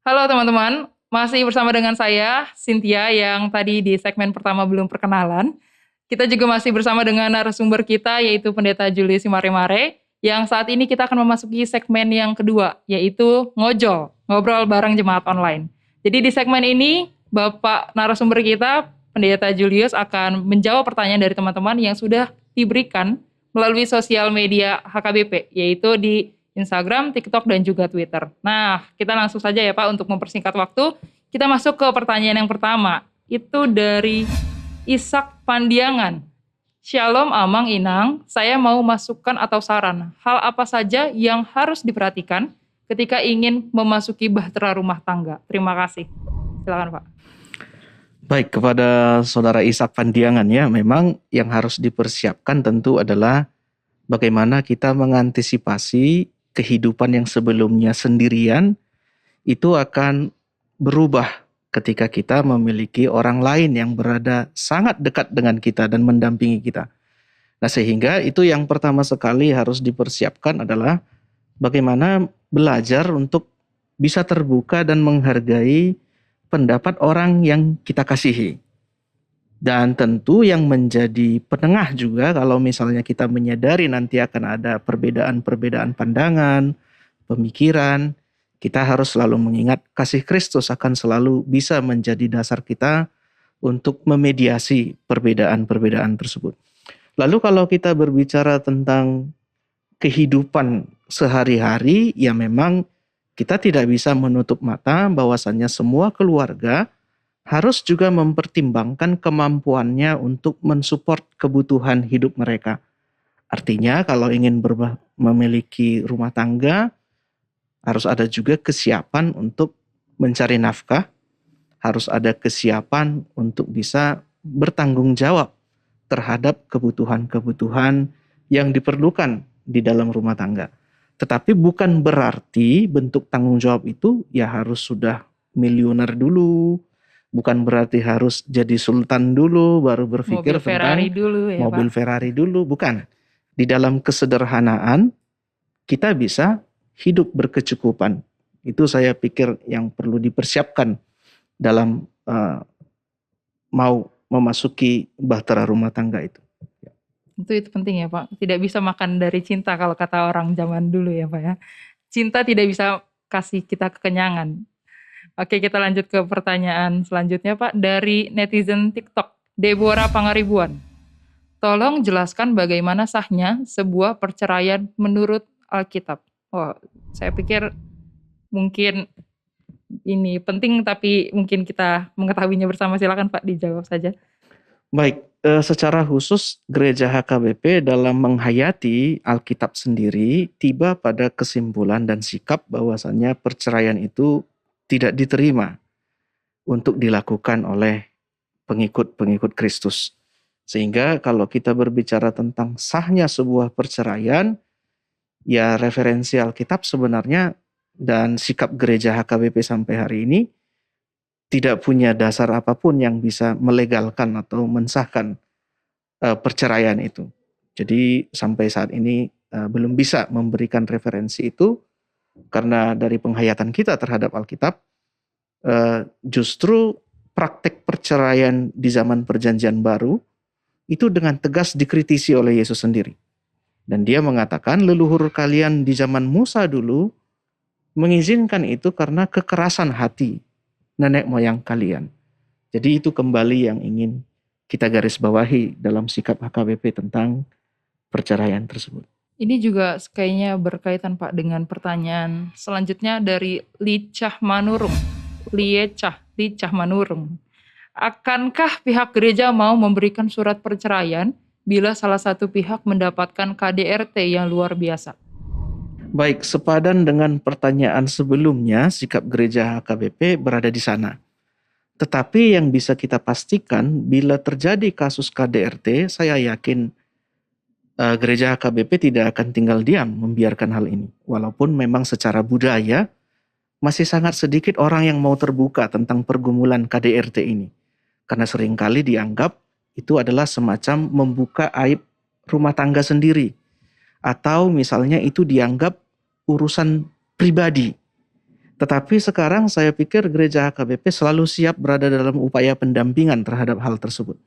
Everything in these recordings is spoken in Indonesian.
Halo teman-teman, masih bersama dengan saya, Cynthia, yang tadi di segmen pertama belum perkenalan. Kita juga masih bersama dengan narasumber kita, yaitu Pendeta Julius Mare-Mare, yang saat ini kita akan memasuki segmen yang kedua, yaitu ngojol, ngobrol bareng jemaat online. Jadi di segmen ini, Bapak narasumber kita, Pendeta Julius, akan menjawab pertanyaan dari teman-teman yang sudah diberikan melalui sosial media HKBP, yaitu di Instagram, TikTok, dan juga Twitter. Nah, kita langsung saja ya Pak untuk mempersingkat waktu. Kita masuk ke pertanyaan yang pertama. Itu dari Ishak Pandiangan. Shalom Amang Inang, saya mau masukkan atau saran. Hal apa saja yang harus diperhatikan ketika ingin memasuki bahtera rumah tangga? Terima kasih. Silakan Pak. Baik, kepada Saudara Ishak Pandiangan ya, memang yang harus dipersiapkan tentu adalah bagaimana kita mengantisipasi kehidupan yang sebelumnya sendirian itu akan berubah ketika kita memiliki orang lain yang berada sangat dekat dengan kita dan mendampingi kita. Nah, sehingga itu yang pertama sekali harus dipersiapkan adalah bagaimana belajar untuk bisa terbuka dan menghargai pendapat orang yang kita kasihi. Dan tentu yang menjadi penengah juga kalau misalnya kita menyadari nanti akan ada perbedaan-perbedaan pandangan, pemikiran, kita harus selalu mengingat kasih Kristus akan selalu bisa menjadi dasar kita untuk memediasi perbedaan-perbedaan tersebut. Lalu kalau kita berbicara tentang kehidupan sehari-hari, ya memang kita tidak bisa menutup mata bahwasannya semua keluarga harus juga mempertimbangkan kemampuannya untuk mensupport kebutuhan hidup mereka. Artinya kalau ingin memiliki rumah tangga, harus ada juga kesiapan untuk mencari nafkah, harus ada kesiapan untuk bisa bertanggung jawab terhadap kebutuhan-kebutuhan yang diperlukan di dalam rumah tangga. Tetapi bukan berarti bentuk tanggung jawab itu ya harus sudah miliuner dulu, bukan berarti harus jadi sultan dulu baru berpikir Mobil Ferrari tentang dulu ya mobil Pak. Ferrari dulu, bukan. Di dalam kesederhanaan kita bisa hidup berkecukupan. Itu saya pikir yang perlu dipersiapkan dalam mau memasuki bahtera rumah tangga itu. Itu penting ya Pak. Tidak bisa makan dari cinta kalau kata orang zaman dulu ya Pak ya. Cinta tidak bisa kasih kita kekenyangan. Oke, kita lanjut ke pertanyaan selanjutnya Pak. Dari netizen TikTok, Deborah Pangaribuan. Tolong jelaskan bagaimana sahnya sebuah perceraian menurut Alkitab. Oh, saya pikir mungkin ini penting tapi mungkin kita mengetahuinya bersama. Silakan Pak dijawab saja. Baik, secara khusus Gereja HKBP dalam menghayati Alkitab sendiri tiba pada kesimpulan dan sikap bahwasannya perceraian itu tidak diterima untuk dilakukan oleh pengikut-pengikut Kristus. Sehingga kalau kita berbicara tentang sahnya sebuah perceraian, ya referensi Alkitab sebenarnya dan sikap Gereja HKBP sampai hari ini tidak punya dasar apapun yang bisa melegalkan atau mensahkan perceraian itu. Jadi sampai saat ini belum bisa memberikan referensi itu karena dari penghayatan kita terhadap Alkitab, justru praktek perceraian di zaman Perjanjian Baru itu dengan tegas dikritisi oleh Yesus sendiri. Dan dia mengatakan leluhur kalian di zaman Musa dulu mengizinkan itu karena kekerasan hati nenek moyang kalian. Jadi itu kembali yang ingin kita garis bawahi dalam sikap HKBP tentang perceraian tersebut. Ini juga kayaknya berkaitan Pak dengan pertanyaan selanjutnya dari Licah Manurung. Licah Manurung. Akankah pihak gereja mau memberikan surat perceraian bila salah satu pihak mendapatkan KDRT yang luar biasa? Baik, sepadan dengan pertanyaan sebelumnya, sikap gereja HKBP berada di sana. Tetapi yang bisa kita pastikan bila terjadi kasus KDRT, saya yakin gereja HKBP tidak akan tinggal diam membiarkan hal ini. Walaupun memang secara budaya masih sangat sedikit orang yang mau terbuka tentang pergumulan KDRT ini. Karena seringkali dianggap itu adalah semacam membuka aib rumah tangga sendiri. Atau misalnya itu dianggap urusan pribadi. Tetapi sekarang saya pikir gereja HKBP selalu siap berada dalam upaya pendampingan terhadap hal tersebut.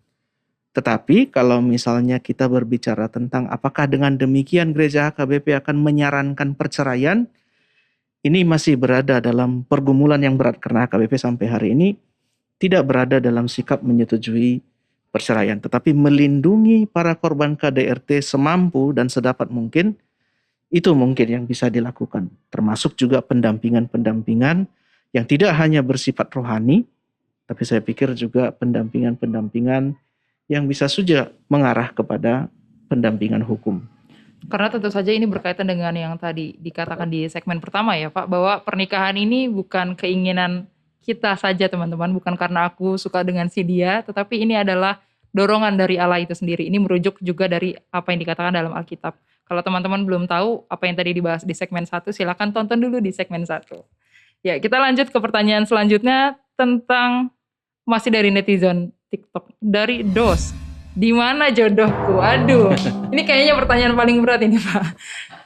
Tetapi kalau misalnya kita berbicara tentang apakah dengan demikian gereja HKBP akan menyarankan perceraian, ini masih berada dalam pergumulan yang berat karena HKBP sampai hari ini tidak berada dalam sikap menyetujui perceraian, tetapi melindungi para korban KDRT semampu dan sedapat mungkin. Itu mungkin yang bisa dilakukan, termasuk juga pendampingan-pendampingan yang tidak hanya bersifat rohani, tapi saya pikir juga pendampingan-pendampingan yang bisa saja mengarah kepada pendampingan hukum. Karena tentu saja ini berkaitan dengan yang tadi dikatakan di segmen pertama ya Pak, bahwa pernikahan ini bukan keinginan kita saja teman-teman, bukan karena aku suka dengan si dia, tetapi ini adalah dorongan dari Allah itu sendiri. Ini merujuk juga dari apa yang dikatakan dalam Alkitab. Kalau teman-teman belum tahu apa yang tadi dibahas di segmen 1, silakan tonton dulu di segmen 1. Ya, kita lanjut ke pertanyaan selanjutnya tentang masih dari netizen TikTok, dari Dos. Di mana jodohku? Aduh, ini kayaknya pertanyaan paling berat ini Pak.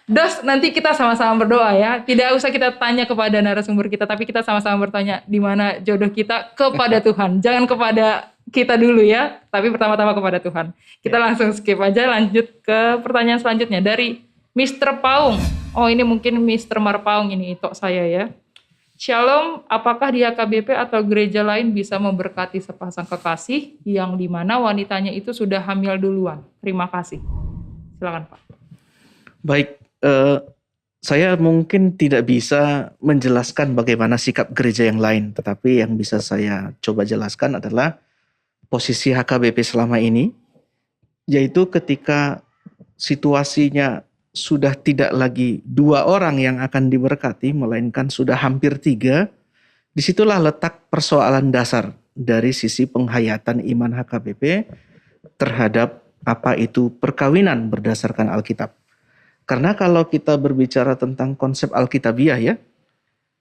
Dos, nanti kita sama-sama berdoa ya. Tidak usah kita tanya kepada narasumber kita, tapi kita sama-sama bertanya di mana jodoh kita kepada Tuhan. Jangan kepada kita dulu ya, tapi pertama-tama kepada Tuhan. Kita langsung skip aja, lanjut ke pertanyaan selanjutnya dari Mr. Paung. Oh, ini mungkin Mr. Marpaung ini, tok saya ya. Shalom, apakah di HKBP atau gereja lain bisa memberkati sepasang kekasih yang dimana wanitanya itu sudah hamil duluan? Terima kasih. Silakan Pak. Baik, saya mungkin tidak bisa menjelaskan bagaimana sikap gereja yang lain, tetapi yang bisa saya coba jelaskan adalah posisi HKBP selama ini, yaitu ketika situasinya sudah tidak lagi 2 orang yang akan diberkati, melainkan sudah hampir 3, disitulah letak persoalan dasar dari sisi penghayatan iman HKBP terhadap apa itu perkawinan berdasarkan Alkitab. Karena kalau kita berbicara tentang konsep Alkitabiah ya,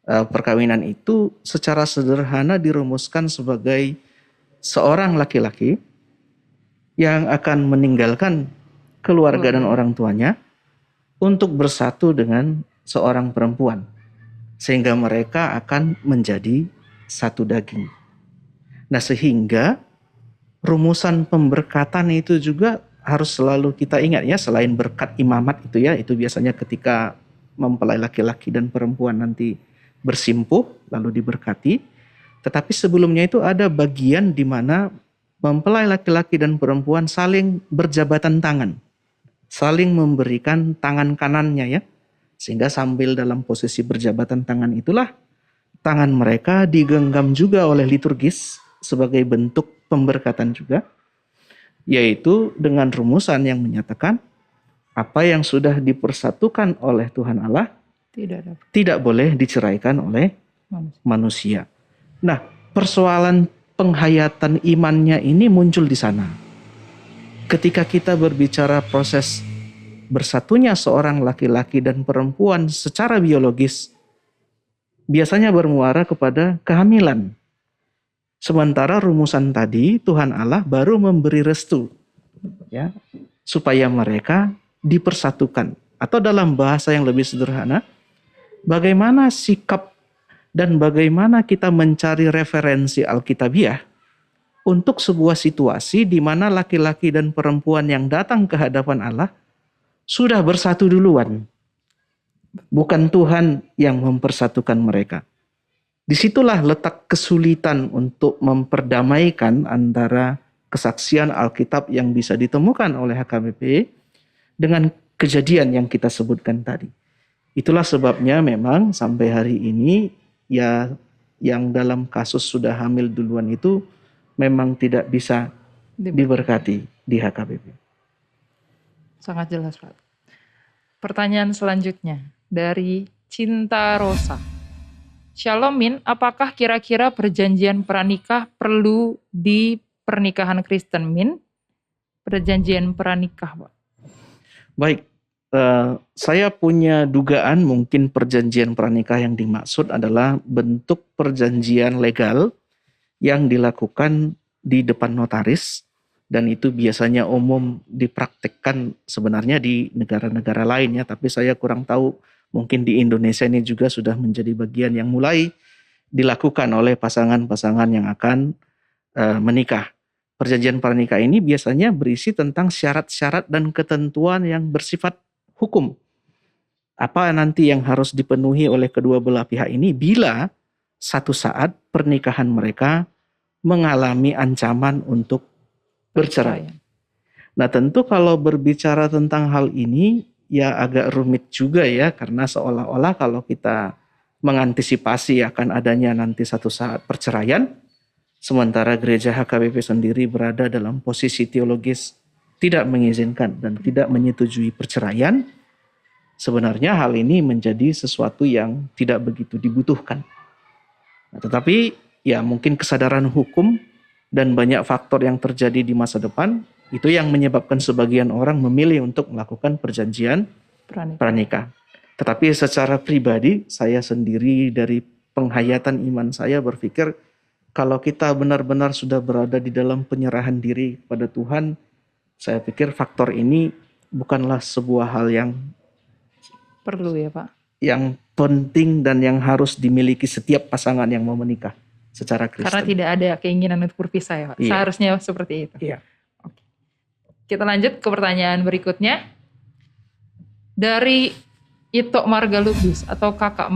perkawinan itu secara sederhana dirumuskan sebagai seorang laki-laki yang akan meninggalkan keluarga dan orang tuanya untuk bersatu dengan seorang perempuan, sehingga mereka akan menjadi satu daging. Nah, sehingga rumusan pemberkatan itu juga harus selalu kita ingat ya, selain berkat imamat itu ya, itu biasanya ketika mempelai laki-laki dan perempuan nanti bersimpuh lalu diberkati. Tetapi sebelumnya itu ada bagian di mana mempelai laki-laki dan perempuan saling berjabatan tangan, saling memberikan tangan kanannya ya, sehingga sambil dalam posisi berjabatan tangan itulah tangan mereka digenggam juga oleh liturgis sebagai bentuk pemberkatan juga, yaitu dengan rumusan yang menyatakan apa yang sudah dipersatukan oleh Tuhan Allah tidak boleh diceraikan oleh manusia. Nah, persoalan penghayatan imannya ini muncul di sana. Ketika kita berbicara proses bersatunya seorang laki-laki dan perempuan secara biologis, biasanya bermuara kepada kehamilan. Sementara rumusan tadi Tuhan Allah baru memberi restu ya, supaya mereka dipersatukan. Atau dalam bahasa yang lebih sederhana, bagaimana sikap dan bagaimana kita mencari referensi Alkitabiah untuk sebuah situasi di mana laki-laki dan perempuan yang datang ke hadapan Allah sudah bersatu duluan. Bukan Tuhan yang mempersatukan mereka. Disitulah letak kesulitan untuk memperdamaikan antara kesaksian Alkitab yang bisa ditemukan oleh HKBP dengan kejadian yang kita sebutkan tadi. Itulah sebabnya memang sampai hari ini ya, yang dalam kasus sudah hamil duluan itu memang tidak bisa diberkati di HKBP. Sangat jelas Pak. Pertanyaan selanjutnya dari Cinta Rosa. Shalom Min, apakah kira-kira perjanjian pranikah perlu di pernikahan Kristen Min? Perjanjian pranikah Pak. Baik, saya punya dugaan mungkin perjanjian pranikah yang dimaksud adalah bentuk perjanjian legal yang dilakukan di depan notaris, dan itu biasanya umum dipraktikkan sebenarnya di negara-negara lain ya, tapi saya kurang tahu mungkin di Indonesia ini juga sudah menjadi bagian yang mulai dilakukan oleh pasangan-pasangan yang akan menikah. Perjanjian pernikah ini biasanya berisi tentang syarat-syarat dan ketentuan yang bersifat hukum. Apa nanti yang harus dipenuhi oleh kedua belah pihak ini bila satu saat pernikahan mereka mengalami ancaman untuk bercerai. Nah, tentu kalau berbicara tentang hal ini ya agak rumit juga ya, karena seolah-olah kalau kita mengantisipasi akan adanya nanti satu saat perceraian, sementara gereja HKBP sendiri berada dalam posisi teologis tidak mengizinkan dan tidak menyetujui perceraian, sebenarnya hal ini menjadi sesuatu yang tidak begitu dibutuhkan. Nah, tetapi ya mungkin kesadaran hukum dan banyak faktor yang terjadi di masa depan itu yang menyebabkan sebagian orang memilih untuk melakukan perjanjian pranikah. Tetapi secara pribadi saya sendiri dari penghayatan iman saya berpikir kalau kita benar-benar sudah berada di dalam penyerahan diri kepada Tuhan, saya pikir faktor ini bukanlah sebuah hal yang perlu ya Pak, yang penting dan yang harus dimiliki setiap pasangan yang mau menikah secara Kristen. Karena tidak ada keinginan untuk berpisah ya Pak. Iya. Seharusnya seperti itu. Iya. Oke. Kita lanjut ke pertanyaan berikutnya. Dari Ito Marga Lubis atau Kakak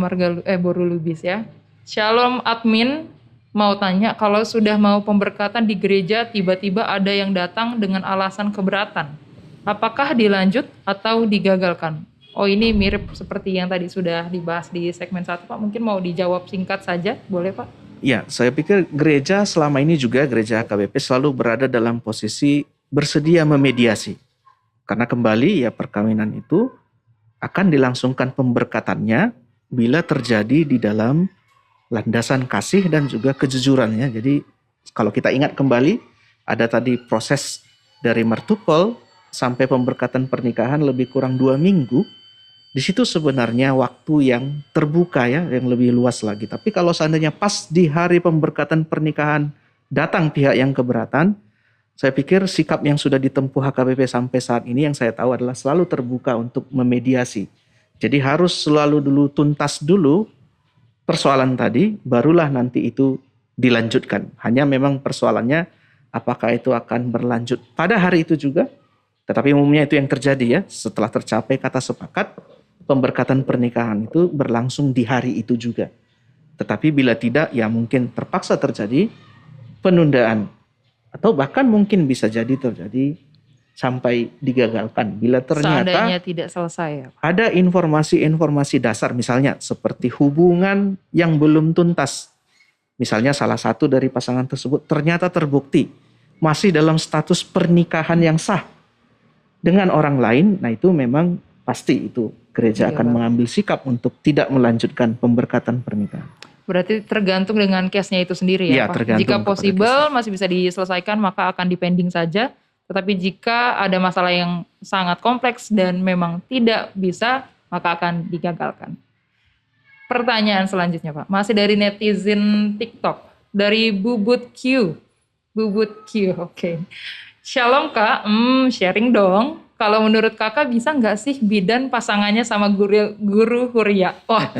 Boru Lubis ya. Shalom admin, mau tanya kalau sudah mau pemberkatan di gereja tiba-tiba ada yang datang dengan alasan keberatan. Apakah dilanjut atau digagalkan? Oh, ini mirip seperti yang tadi sudah dibahas di segmen 1 Pak. Mungkin mau dijawab singkat saja, boleh Pak? Ya, saya pikir gereja selama ini juga gereja HKBP selalu berada dalam posisi bersedia memediasi. Karena kembali ya perkawinan itu akan dilangsungkan pemberkatannya bila terjadi di dalam landasan kasih dan juga kejujurannya. Jadi kalau kita ingat kembali ada tadi proses dari mertupel sampai pemberkatan pernikahan lebih kurang 2 minggu. Di situ sebenarnya waktu yang terbuka ya, yang lebih luas lagi. Tapi kalau seandainya pas di hari pemberkatan pernikahan datang pihak yang keberatan, saya pikir sikap yang sudah ditempuh HKBP sampai saat ini yang saya tahu adalah selalu terbuka untuk memediasi. Jadi harus selalu dulu tuntas dulu persoalan tadi, barulah nanti itu dilanjutkan. Hanya memang persoalannya apakah itu akan berlanjut pada hari itu juga, tetapi umumnya itu yang terjadi ya, setelah tercapai kata sepakat, pemberkatan pernikahan itu berlangsung di hari itu juga. Tetapi bila tidak, ya mungkin terpaksa terjadi penundaan. Atau bahkan mungkin bisa jadi terjadi sampai digagalkan. Bila ternyata seandainya tidak selesai ya Pak. Ada informasi-informasi dasar misalnya seperti hubungan yang belum tuntas. Misalnya salah satu dari pasangan tersebut ternyata terbukti masih dalam status pernikahan yang sah dengan orang lain, nah itu memang pasti itu gereja akan mengambil sikap untuk tidak melanjutkan pemberkatan pernikahan. Berarti tergantung dengan case-nya itu sendiri ya Pak. Jika possible masih bisa diselesaikan maka akan dipending saja. Tetapi jika ada masalah yang sangat kompleks dan memang tidak bisa, maka akan digagalkan. Pertanyaan selanjutnya Pak, masih dari netizen TikTok, dari Bubut Q, oke. Shalom Kak, sharing dong. Kalau menurut kakak bisa nggak sih bidan pasangannya sama guru Huria? Wah,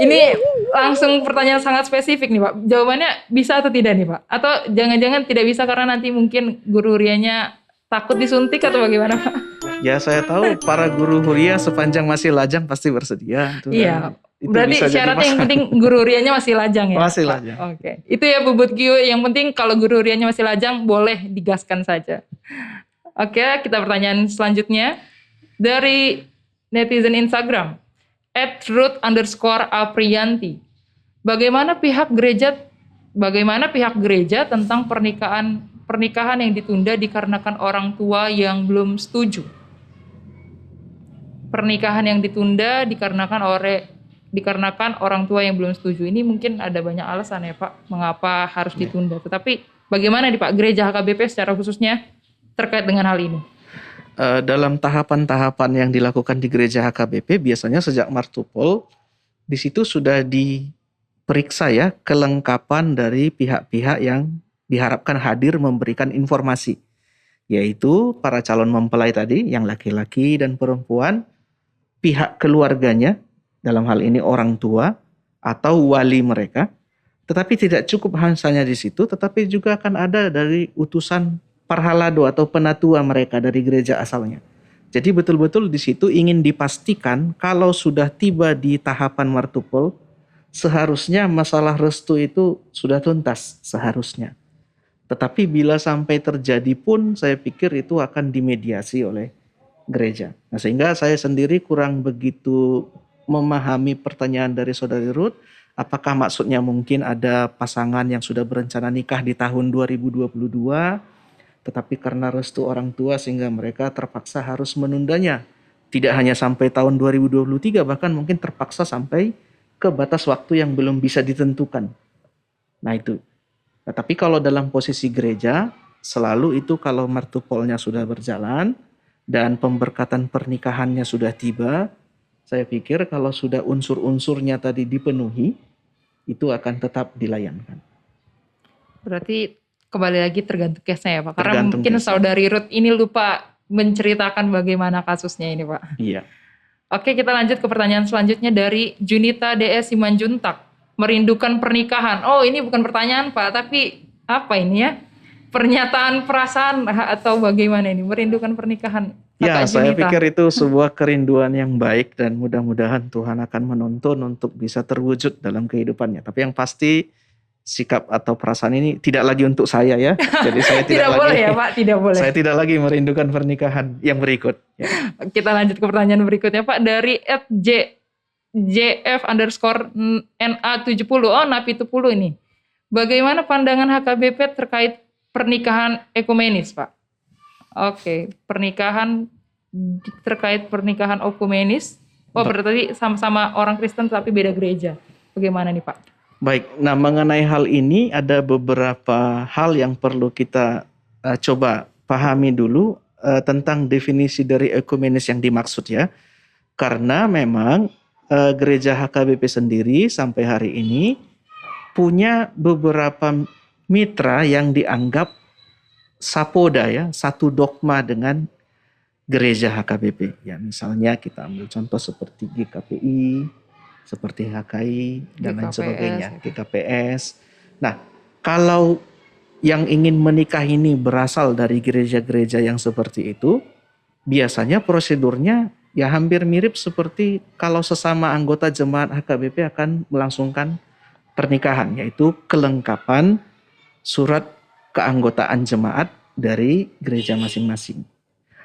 ini langsung pertanyaan sangat spesifik nih Pak. Jawabannya bisa atau tidak nih Pak? Atau jangan-jangan tidak bisa karena nanti mungkin guru Hurianya takut disuntik atau bagaimana Pak? Ya saya tahu para guru Huria sepanjang masih lajang pasti bersedia. Iya. Berarti syaratnya yang penting guru Hurianya masih lajang ya? Masih lajang. Oke. Itu ya Bubut Q, yang penting kalau guru Hurianya masih lajang boleh digaskan saja. Oke, kita pertanyaan selanjutnya. Dari netizen Instagram, @ruth_aprianti. Bagaimana pihak gereja tentang pernikahan yang ditunda dikarenakan orang tua yang belum setuju? Pernikahan yang ditunda dikarenakan orang tua yang belum setuju. Ini mungkin ada banyak alasan ya Pak, mengapa harus ditunda. Tetapi bagaimana nih Pak, gereja HKBP secara khususnya terkait dengan hal ini? Dalam tahapan-tahapan yang dilakukan di gereja HKBP biasanya sejak martupol di situ sudah diperiksa ya kelengkapan dari pihak-pihak yang diharapkan hadir memberikan informasi, yaitu para calon mempelai tadi yang laki-laki dan perempuan, pihak keluarganya dalam hal ini orang tua atau wali mereka. Tetapi tidak cukup hanya di situ, tetapi juga akan ada dari utusan parhalado atau penatua mereka dari gereja asalnya. Jadi betul-betul di situ ingin dipastikan kalau sudah tiba di tahapan martupol, seharusnya masalah restu itu sudah tuntas seharusnya. Tetapi bila sampai terjadi pun saya pikir itu akan dimediasi oleh gereja. Nah, sehingga saya sendiri kurang begitu memahami pertanyaan dari Saudari Ruth. Apakah maksudnya mungkin ada pasangan yang sudah berencana nikah di tahun 2022, tetapi karena restu orang tua sehingga mereka terpaksa harus menundanya. Tidak hanya sampai tahun 2023, bahkan mungkin terpaksa sampai ke batas waktu yang belum bisa ditentukan. Nah itu. Nah, tapi kalau dalam posisi gereja, selalu itu kalau martupolnya sudah berjalan dan pemberkatan pernikahannya sudah tiba, saya pikir kalau sudah unsur-unsurnya tadi dipenuhi, itu akan tetap dilayankan. Berarti kembali lagi tergantung case-nya ya Pak. Karena Tergantung mungkin case-nya. Saudari Ruth ini lupa menceritakan bagaimana kasusnya ini Pak. Iya. Oke, kita lanjut ke pertanyaan selanjutnya dari Junita DS Simanjuntak. Merindukan pernikahan. Oh, ini bukan pertanyaan Pak, tapi apa ini ya? Pernyataan perasaan atau bagaimana ini? Merindukan pernikahan. Ya, Kakak saya Junita. pikir itu sebuah kerinduan yang baik dan mudah-mudahan Tuhan akan menuntun untuk bisa terwujud dalam kehidupannya. Tapi yang pasti sikap atau perasaan ini tidak lagi untuk saya ya. Jadi saya Tidak tidak boleh lagi ya Pak, tidak boleh. saya tidak lagi merindukan pernikahan yang berikut. Ya. Kita lanjut ke pertanyaan berikutnya Pak dari @JF_NA70. Oh, Napi 70 ini. Bagaimana pandangan HKBP terkait pernikahan ekumenis, Pak? Oke, terkait pernikahan ekumenis. Oh, berarti sama-sama orang Kristen tapi beda gereja. Bagaimana nih, Pak? Baik, nah mengenai hal ini ada beberapa hal yang perlu kita coba pahami dulu tentang definisi dari ekumenis yang dimaksud ya. Karena memang gereja HKBP sendiri sampai hari ini punya beberapa mitra yang dianggap sapoda ya, satu dogma dengan gereja HKBP. Ya, misalnya kita ambil contoh seperti GKPI, seperti HKI dan lain GKPS, sebagainya, ya. GKPS. Nah, kalau yang ingin menikah ini berasal dari gereja-gereja yang seperti itu, biasanya prosedurnya ya hampir mirip seperti kalau sesama anggota jemaat HKBP akan melangsungkan pernikahan, yaitu kelengkapan surat keanggotaan jemaat dari gereja masing-masing.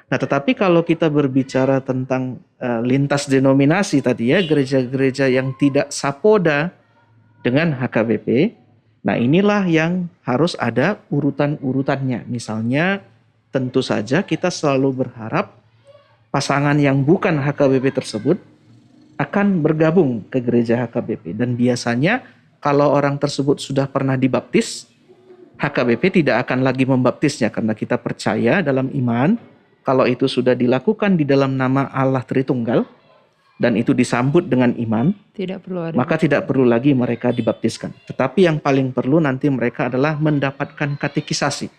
Nah, tetapi kalau kita berbicara tentang lintas denominasi tadi ya, gereja-gereja yang tidak sapoda dengan HKBP, nah inilah yang harus ada urutan-urutannya. Misalnya, tentu saja kita selalu berharap pasangan yang bukan HKBP tersebut akan bergabung ke gereja HKBP. Dan biasanya kalau orang tersebut sudah pernah dibaptis, HKBP tidak akan lagi membaptisnya karena kita percaya dalam iman kalau itu sudah dilakukan di dalam nama Allah Tritunggal dan itu disambut dengan iman, Tidak perlu ada. maka tidak perlu lagi mereka dibaptiskan. Tetapi yang paling perlu nanti mereka adalah mendapatkan katekisasi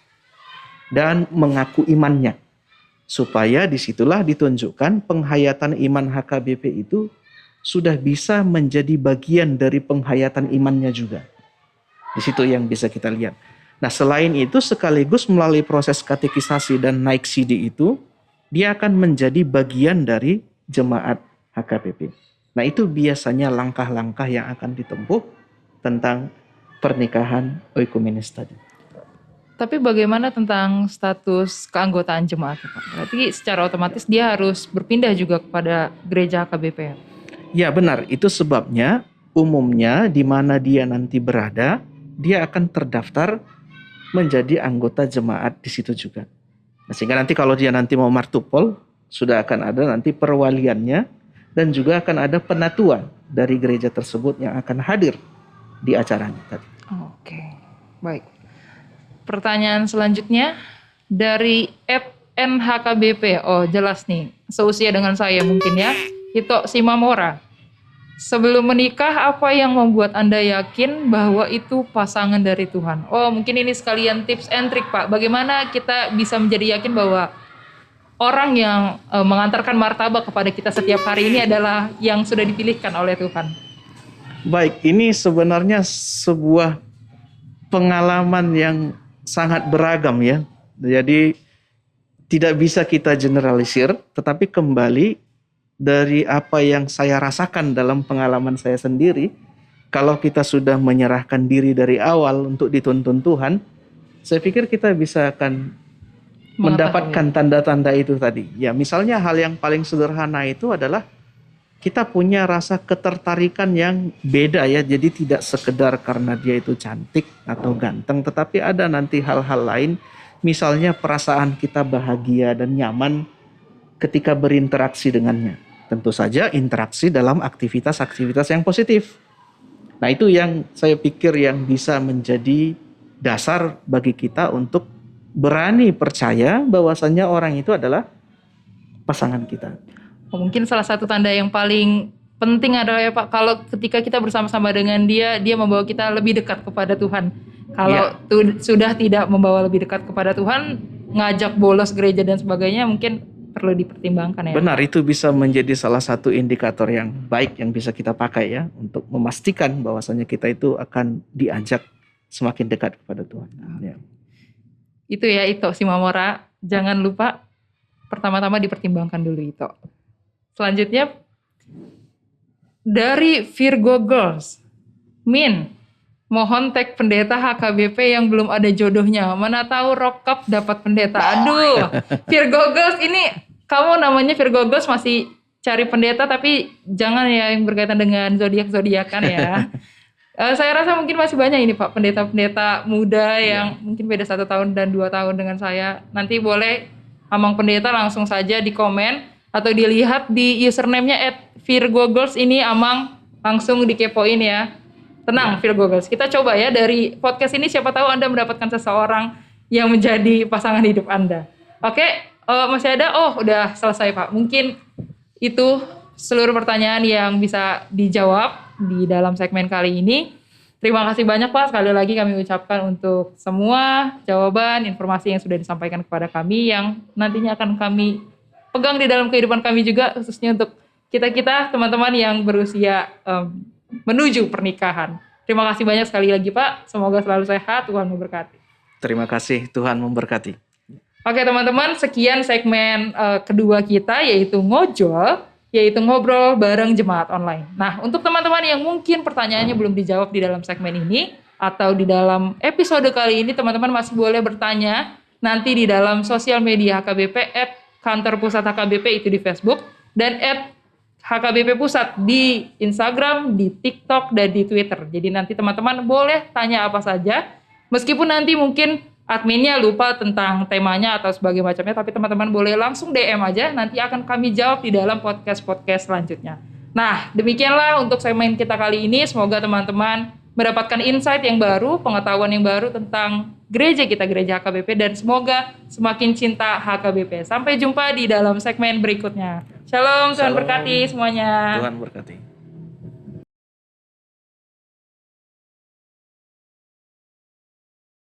dan mengaku imannya. Supaya disitulah ditunjukkan penghayatan iman HKBP itu sudah bisa menjadi bagian dari penghayatan imannya juga. Di situ yang bisa kita lihat. Nah, selain itu sekaligus melalui proses katekisasi dan naik CD itu, dia akan menjadi bagian dari jemaat HKBP. Nah, itu biasanya langkah-langkah yang akan ditempuh tentang pernikahan oikumenis tadi. Tapi bagaimana tentang status keanggotaan jemaat, Pak? Berarti secara otomatis dia harus berpindah juga kepada gereja HKBP ya? Ya benar, itu sebabnya umumnya di mana dia nanti berada, dia akan terdaftar menjadi anggota jemaat di situ juga. Nah, sehingga nanti kalau dia nanti mau martupol, sudah akan ada nanti perwaliannya dan juga akan ada penatua dari gereja tersebut yang akan hadir di acaranya tadi. Oke, baik. Pertanyaan selanjutnya dari @NHKBP. Oh, jelas nih, seusia dengan saya mungkin ya. Hito Simamora. Sebelum menikah, apa yang membuat Anda yakin bahwa itu pasangan dari Tuhan? Oh, mungkin ini sekalian tips and trick, Pak. Bagaimana kita bisa menjadi yakin bahwa orang yang mengantarkan martabak kepada kita setiap hari ini adalah yang sudah dipilihkan oleh Tuhan. Baik, ini sebenarnya sebuah pengalaman yang sangat beragam ya. Jadi tidak bisa kita generalisir, tetapi kembali dari apa yang saya rasakan dalam pengalaman saya sendiri, kalau kita sudah menyerahkan diri dari awal untuk dituntun Tuhan, saya pikir kita bisa akan mendapatkan tanda-tanda itu tadi. Ya, misalnya hal yang paling sederhana itu adalah kita punya rasa ketertarikan yang beda ya. Jadi tidak sekedar karena dia itu cantik atau ganteng, tetapi ada nanti hal-hal lain. Misalnya perasaan kita bahagia dan nyaman ketika berinteraksi dengannya. Tentu saja interaksi dalam aktivitas-aktivitas yang positif. Nah, itu yang saya pikir yang bisa menjadi dasar bagi kita untuk berani percaya bahwasannya orang itu adalah pasangan kita. Mungkin salah satu tanda yang paling penting adalah ya Pak, kalau ketika kita bersama-sama dengan dia membawa kita lebih dekat kepada Tuhan. Kalau sudah tidak membawa lebih dekat kepada Tuhan, ngajak bolos gereja dan sebagainya mungkin perlu dipertimbangkan ya. Benar, itu bisa menjadi salah satu indikator yang baik yang bisa kita pakai ya untuk memastikan bahwasannya kita itu akan diajak semakin dekat kepada Tuhan. Ya. Itu ya Ito Simamora, jangan lupa pertama-tama dipertimbangkan dulu Ito. Selanjutnya dari Virgo Girls, Min, mohon tag pendeta HKBP yang belum ada jodohnya. Mana tahu Rockcup dapat pendeta. Aduh, Virgo Girls ini kamu namanya Virgo Girls masih cari pendeta, tapi jangan ya yang berkaitan dengan zodiak-zodiakan ya. Saya rasa mungkin masih banyak ini Pak pendeta-pendeta muda yang mungkin beda 1 tahun dan 2 tahun dengan saya. Nanti boleh Amang Pendeta langsung saja di komen atau dilihat di username-nya @VirgoGirls ini Amang langsung dikepoin ya. Tenang Virgo Girls, kita coba ya dari podcast ini siapa tahu Anda mendapatkan seseorang yang menjadi pasangan hidup Anda. Oke, masih ada? Oh udah selesai Pak. Mungkin itu seluruh pertanyaan yang bisa dijawab di dalam segmen kali ini. Terima kasih banyak Pak, sekali lagi kami ucapkan untuk semua jawaban, informasi yang sudah disampaikan kepada kami yang nantinya akan kami pegang di dalam kehidupan kami juga, khususnya untuk kita-kita teman-teman yang berusia menuju pernikahan. Terima kasih banyak sekali lagi Pak. Semoga selalu sehat, Tuhan memberkati. Terima kasih, Tuhan memberkati. Oke teman-teman, sekian segmen kedua kita yaitu ngojol, yaitu ngobrol bareng jemaat online. Nah, untuk teman-teman yang mungkin pertanyaannya belum dijawab di dalam segmen ini atau di dalam episode kali ini, teman-teman masih boleh bertanya nanti di dalam sosial media HKBP @kantor pusat HKBP itu di Facebook dan HKBP Pusat di Instagram, di TikTok, dan di Twitter. Jadi nanti teman-teman boleh tanya apa saja. Meskipun nanti mungkin adminnya lupa tentang temanya atau sebagainya macamnya, tapi teman-teman boleh langsung DM aja. Nanti akan kami jawab di dalam podcast-podcast selanjutnya. Nah, demikianlah untuk segmen kita kali ini. Semoga teman-teman mendapatkan insight yang baru, pengetahuan yang baru tentang gereja kita, gereja HKBP, dan semoga semakin cinta HKBP. Sampai jumpa di dalam segmen berikutnya. Shalom, Tuhan berkati semuanya. Tuhan berkati.